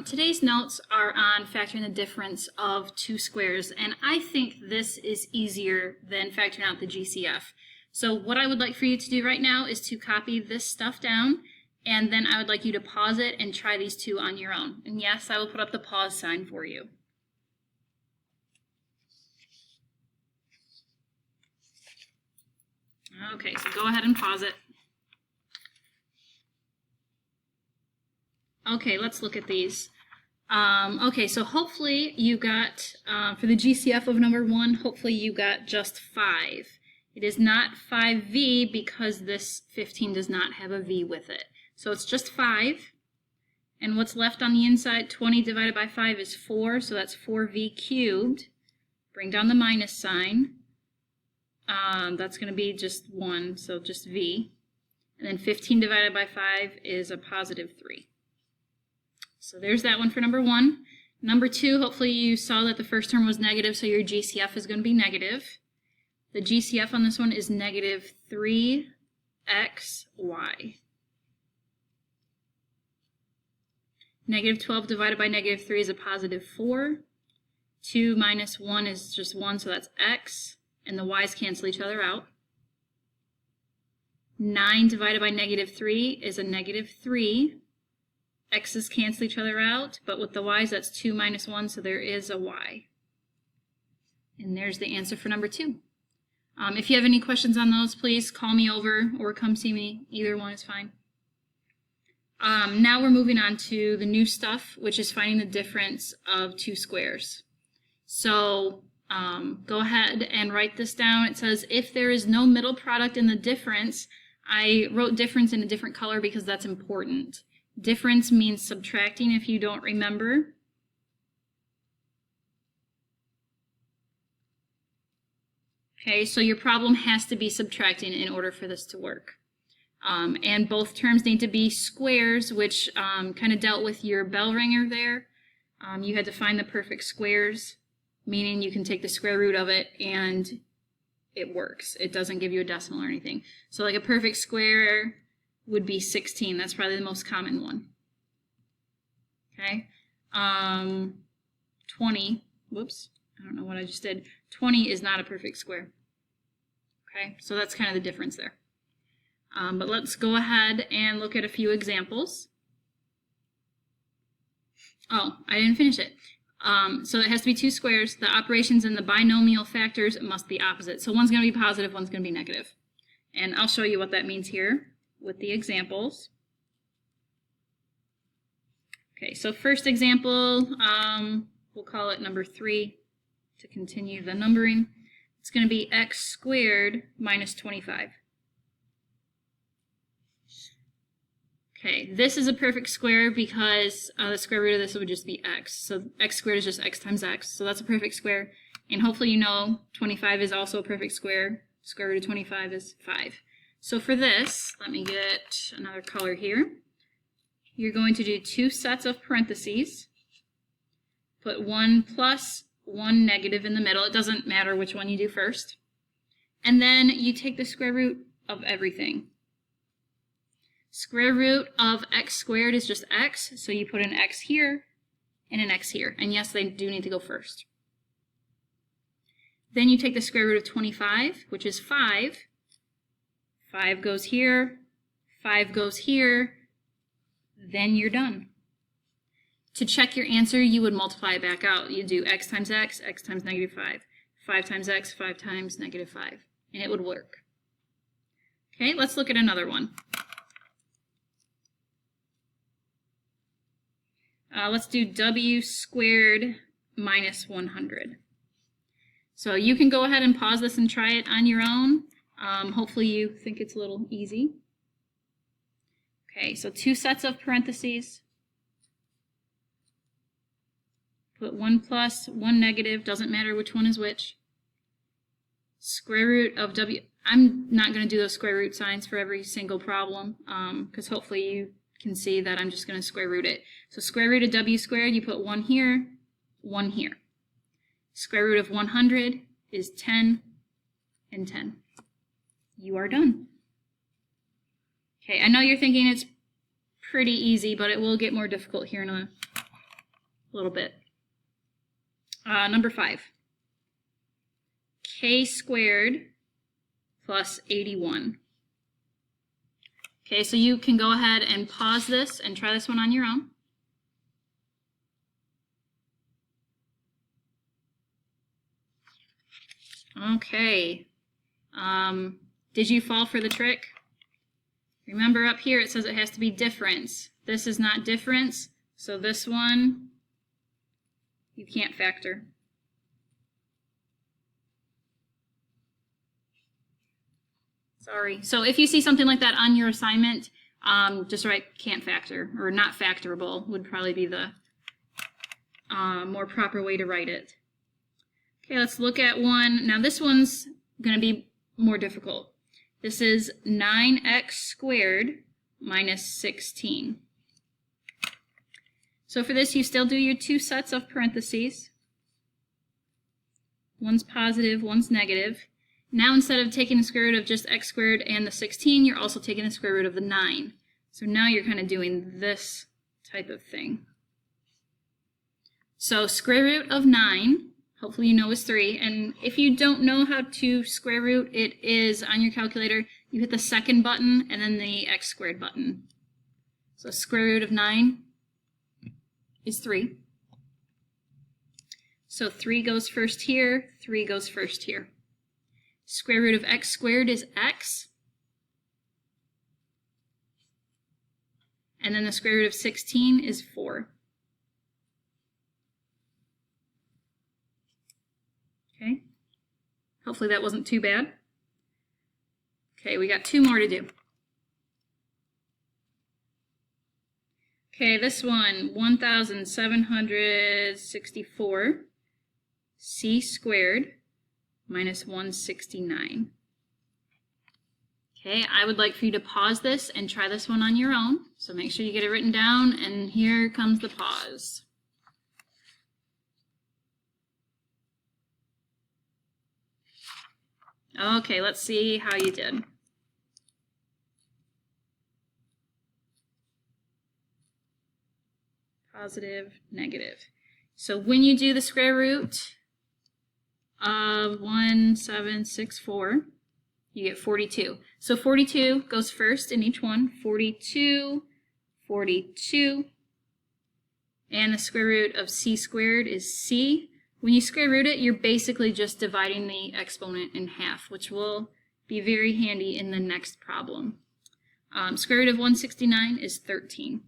Today's notes are on factoring the difference of two squares, and I think this is easier than factoring out the GCF. So what I would like for you to do right now is to copy this stuff down, and then I would like you to pause it and try these two on your own. And yes, I will put up the pause sign for you. Okay, so go ahead and pause it. Okay, let's look at these. Okay, so hopefully you got, for the GCF of number 1, hopefully you got just 5. It is not 5v because this 15 does not have a v with it. So it's just 5. And what's left on the inside, 20 divided by 5 is 4, so that's 4v cubed. Bring down the minus sign. That's going to be just 1, so just v. And then 15 divided by 5 is a positive 3. So there's that one for number 1. Number 2, hopefully you saw that the first term was negative, so your GCF is going to be negative. The GCF on this one is negative 3xy. Negative 12 divided by negative 3 is a positive 4. 2 minus 1 is just 1, so that's x. And the y's cancel each other out. 9 divided by negative 3 is a negative 3. X's cancel each other out, but with the y's, that's 2 minus 1, so there is a y. And there's the answer for number 2. If you have any questions on those, please call me over or come see me. Either one is fine. Now we're moving on to the new stuff, which is finding the difference of two squares. So go ahead and write this down. It says, if there is no middle product in the difference, I wrote difference in a different color because that's important. Difference means subtracting if you don't remember. Okay, so your problem has to be subtracting in order for this to work. And both terms need to be squares, which kind of dealt with your bell ringer there. You had to find the perfect squares, meaning you can take the square root of it and it works. It doesn't give you a decimal or anything. So like a perfect square would be 16. That's probably the most common one. Okay. 20, whoops, I don't know what I just did. 20 is not a perfect square. Okay, so that's kind of the difference there. But let's go ahead and look at a few examples. Oh, I didn't finish it. So it has to be two squares. The operations in the binomial factors must be opposite. So one's going to be positive, one's going to be negative. And I'll show you what that means here with the examples. Okay, so first example, we'll call it number 3 to continue the numbering. It's going to be x squared minus 25. Okay, this is a perfect square because the square root of this would just be x. So x squared is just x times x, so that's a perfect square. And hopefully you know 25 is also a perfect square. Square root of 25 is 5. So for this, let me get another color here. You're going to do 2 sets of parentheses. Put 1 plus, 1 negative in the middle. It doesn't matter which one you do first. And then you take the square root of everything. Square root of x squared is just x, so you put an x here and an x here. And yes, they do need to go first. Then you take the square root of 25, which is 5. 5 goes here, 5 goes here, then you're done. To check your answer, you would multiply it back out. You do x times negative 5. 5 times x, 5 times negative 5. And it would work. Okay, let's look at another one. Let's do w squared minus 100. So you can go ahead and pause this and try it on your own. Hopefully you think it's a little easy. Okay, so 2 sets of parentheses. Put 1 plus, 1 negative, doesn't matter which one is which. Square root of w. I'm not going to do those square root signs for every single problem because hopefully you can see that I'm just going to square root it. So square root of w squared, you put 1 here, 1 here. Square root of 100 is 10 and 10. You are done. Okay, I know you're thinking it's pretty easy, but it will get more difficult here in a little bit. Number 5. K squared plus 81. Okay, so you can go ahead and pause this and try this one on your own. Okay. Did you fall for the trick? Remember up here it says it has to be difference. This is not difference, so this one you can't factor. Sorry. So if you see something like that on your assignment, just write can't factor, or not factorable would probably be the more proper way to write it. Okay, let's look at one. Now this one's going to be more difficult. This is 9x squared minus 16. So for this, you still do your 2 sets of parentheses. One's positive, one's negative. Now instead of taking the square root of just x squared and the 16, you're also taking the square root of the 9. So now you're kind of doing this type of thing. So square root of 9, hopefully you know, is 3. And if you don't know how to square root, it is on your calculator. You hit the second button and then the x squared button. So square root of 9 is 3. So 3 goes first here, 3 goes first here. Square root of x squared is x. And then the square root of 16 is 4. Okay. Hopefully that wasn't too bad. Okay, we got 2 more to do. Okay, this one, 1,764 c squared minus 169. Okay, I would like for you to pause this and try this one on your own. So make sure you get it written down, and here comes the pause. Okay, let's see how you did. Positive, negative. So when you do the square root of 1764, you get 42. So 42 goes first in each one. 42, 42. And the square root of c squared is c. When you square root it, you're basically just dividing the exponent in half, which will be very handy in the next problem. Square root of 169 is 13.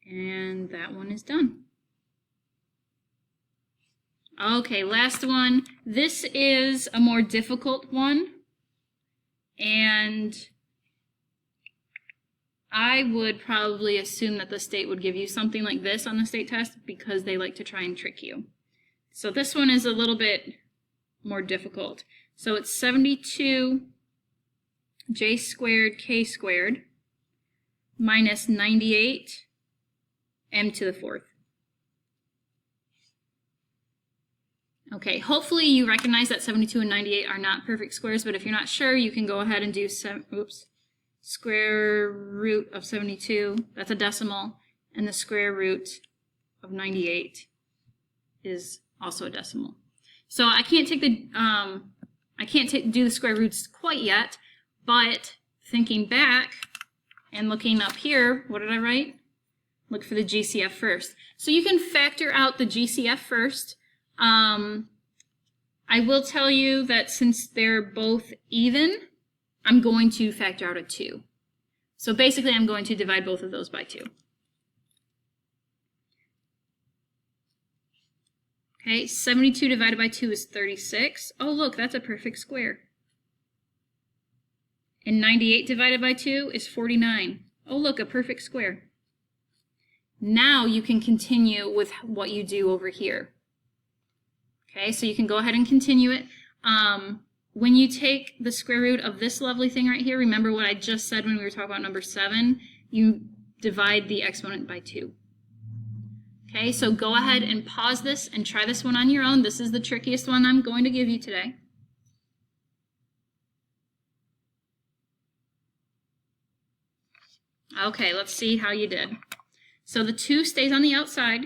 And that one is done. Okay, last one. This is a more difficult one, and I would probably assume that the state would give you something like this on the state test because they like to try and trick you. So this one is a little bit more difficult. So it's 72 j squared k squared minus 98 m to the 4th. Okay, hopefully you recognize that 72 and 98 are not perfect squares, but if you're not sure, you can go ahead and do square root of 72, that's a decimal, and the square root of 98 is also a decimal. So I can't take the do the square roots quite yet, but thinking back and looking up here, what did I write? Look for the GCF first. So you can factor out the GCF first. I will tell you that since they're both even, I'm going to factor out a 2. So basically I'm going to divide both of those by 2. Okay, 72 divided by 2 is 36. Oh look, that's a perfect square. And 98 divided by 2 is 49. Oh look, a perfect square. Now you can continue with what you do over here. Okay, so you can go ahead and continue it. When you take the square root of this lovely thing right here, remember what I just said when we were talking about number 7, you divide the exponent by 2. Okay, so go ahead and pause this and try this one on your own. This is the trickiest one I'm going to give you today. Okay, let's see how you did. So the 2 stays on the outside.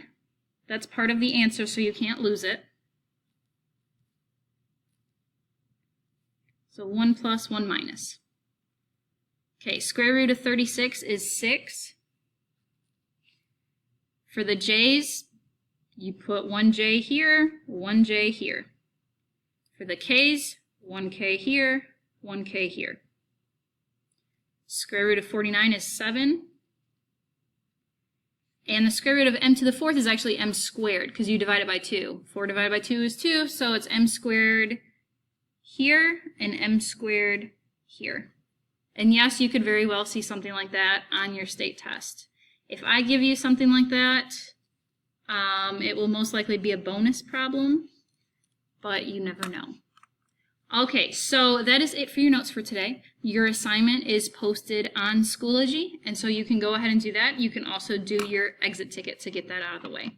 That's part of the answer, so you can't lose it. So 1 plus, 1 minus. Okay, square root of 36 is 6. For the j's, you put 1j here, 1j here. For the k's, 1k here, 1k here. Square root of 49 is 7. And the square root of m to the 4th is actually m squared, because you divide it by 2. 4 divided by 2 is 2, so it's m squared here and m squared here. And yes, you could very well see something like that on your state test. If I give you something like that, it will most likely be a bonus problem, but you never know. Okay, so that is it for your notes for today. Your assignment is posted on Schoology, and so you can go ahead and do that. You can also do your exit ticket to get that out of the way.